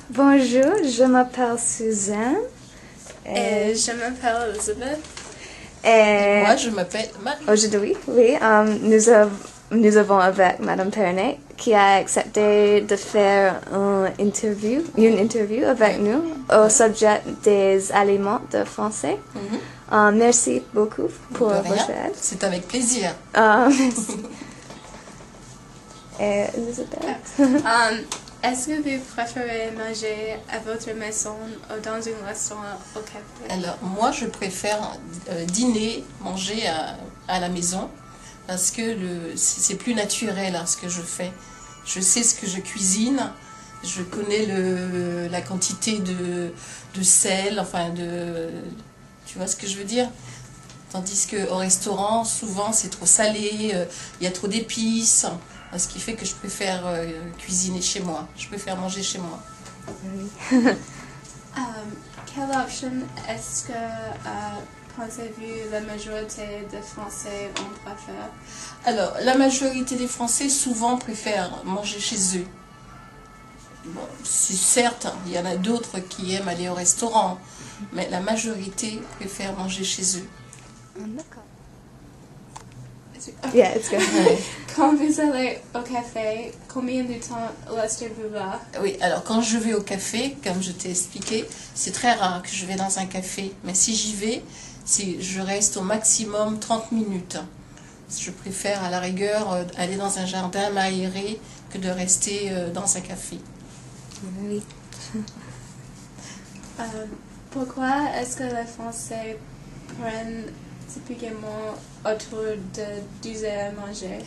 Bonjour, je m'appelle Suzanne. Et je m'appelle Elizabeth. Et moi, je m'appelle Marie. aujourd'hui, oui, nous avons avec Madame Pernet qui a accepté de faire une interview avec nous au sujet des aliments de français. Merci beaucoup pour votre aide. C'est avec plaisir. Et Elizabeth. Est-ce que vous préférez manger à votre maison ou dans un restaurant au café? Alors, moi, je préfère dîner, manger à la maison parce que c'est plus naturel ce que je fais. Je sais ce que je cuisine, je connais la quantité de sel, enfin tu vois ce que je veux dire? Tandis qu'au restaurant, souvent, c'est trop salé, il y a trop d'épices. Ce qui fait que je préfère cuisiner chez moi. Je préfère manger chez moi. Quelle option est-ce que pensez-vous la majorité des Français en préfèrent? Alors, la majorité des Français souvent préfèrent manger chez eux. Bon, c'est certes, il y en a d'autres qui aiment aller au restaurant, mais la majorité préfère manger chez eux. D'accord. Okay. Yeah, it's good. Quand vous allez au café, combien de temps restez-vous là? Oui, alors quand je vais au café, comme je t'ai expliqué, c'est très rare que je vais dans un café. Mais si j'y vais, je reste au maximum 30 minutes. Je préfère à la rigueur aller dans un jardin m'aérer que de rester dans un café. Oui. Pourquoi est-ce que les Français prennent typiquement autour de 2 heures à manger?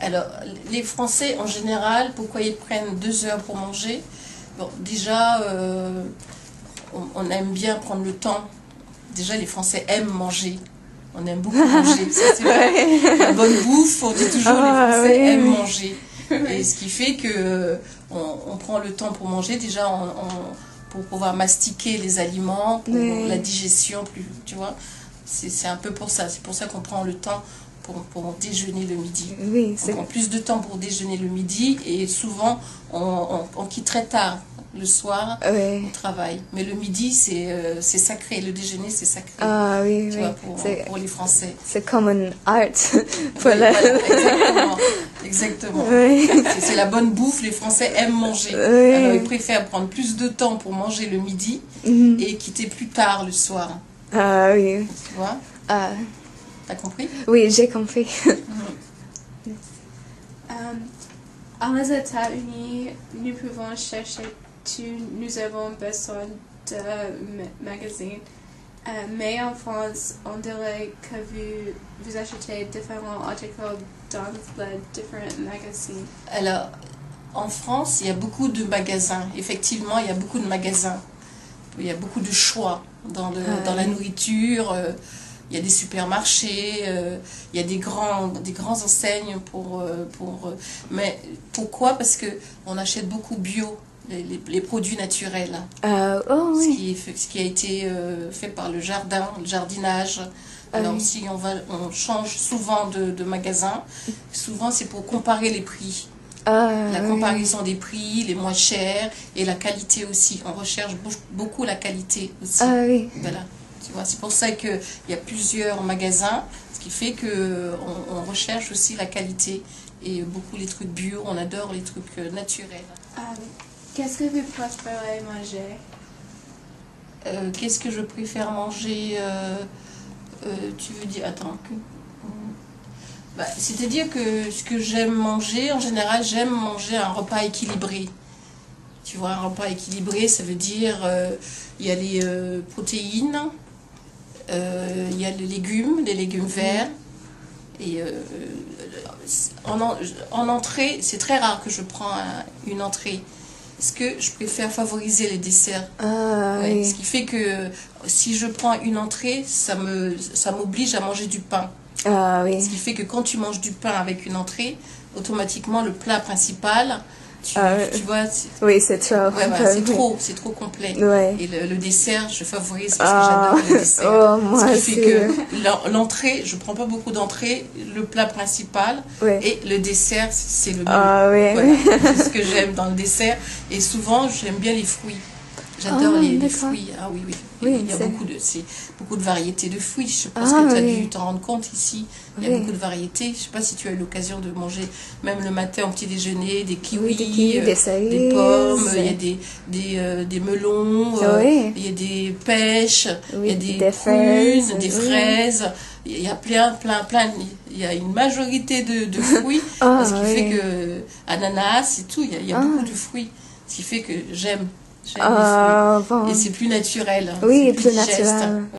Alors, les Français, en général, pourquoi ils prennent 2 heures pour manger? Bon, déjà, on aime bien prendre le temps. Déjà, les Français aiment manger. On aime beaucoup manger. Ça, c'est vrai. La bonne bouffe, on dit toujours, les Français aiment manger. Et ce qui fait que on prend le temps pour manger, déjà, pour pouvoir mastiquer les aliments, pour la digestion, tu vois. C'est un peu pour ça. C'est pour ça qu'on prend le temps pour déjeuner le midi. Oui, on prend plus de temps pour déjeuner le midi et souvent on quitte très tard le soir au travail. Mais le midi, c'est sacré. Le déjeuner, c'est sacré. Ah oui, tu vois, pour les Français. C'est comme une art. Voilà, exactement. C'est la bonne bouffe. Les Français aiment manger. Alors, ils préfèrent prendre plus de temps pour manger le midi et quitter plus tard le soir. Ah oui. Tu vois? T'as compris? Oui, j'ai compris. En les États-Unis, nous pouvons chercher tout, nous avons besoin de magazines. Mais en France, on dirait que vous achetez différents articles dans les différents magazines. Alors, en France, il y a beaucoup de magasins. Effectivement, il y a beaucoup de magasins. Il y a beaucoup de choix dans la nourriture. Il y a des supermarchés, il y a des grands enseignes mais pourquoi? Parce qu'on achète beaucoup bio, les produits naturels. Ce qui a été fait par le jardinage. Alors si on change souvent de magasin, souvent c'est pour comparer les prix. La comparaison des prix, les moins chers et la qualité aussi. On recherche beaucoup la qualité aussi. Voilà. Tu vois, c'est pour ça qu'il y a plusieurs magasins, ce qui fait qu'on recherche aussi la qualité et beaucoup les trucs bio, on adore les trucs naturels. Qu'est-ce que vous préférez manger? Qu'est-ce que je préfère manger? Tu veux dire, attends. C'est-à-dire que ce que j'aime manger, en général, j'aime manger un repas équilibré. Tu vois, un repas équilibré, ça veut dire il y a les protéines, il y a les légumes verts. Et en entrée, c'est très rare que je prends une entrée. Parce que je préfère favoriser les desserts. Ce qui fait que si je prends une entrée, ça m'oblige à manger du pain. Ce qui fait que quand tu manges du pain avec une entrée, automatiquement le plat principal, Tu vois, Oui, c'est trop. ouais, voilà, c'est trop complet. Ouais. Et le dessert, je favorise parce que j'adore le dessert. Oh, moi Ce qui aussi. fait que l'entrée, je prends pas beaucoup d'entrée, le plat principal Ouais. et le dessert, c'est le mieux. Ah oui. Voilà, c'est ce que j'aime dans le dessert. Et souvent, j'aime bien les fruits. J'adore les d'accord. fruits. Ah oui, oui. Oui, Il y a c'est- beaucoup de variétés de fruits. Je pense Ah, que tu as oui. dû t'en rendre compte ici. Il y a Oui. beaucoup de variétés. Je sais pas si tu as eu l'occasion de manger, même le matin au petit déjeuner, des kiwis, Oui, des kiwis, des cerises. des pommes, il y a des melons, Oui. il y a des pêches, Oui, il y a des des fraises, prunes, des oui. fraises. Il y a plein. Il y a une majorité de fruits. Ah, Ce qui oui. fait que ananas et tout, il y a Ah. beaucoup de fruits. Ce qui fait que j'aime les fruits. Ah, bon. Et c'est plus naturel. Oui, c'est plus digeste. naturel.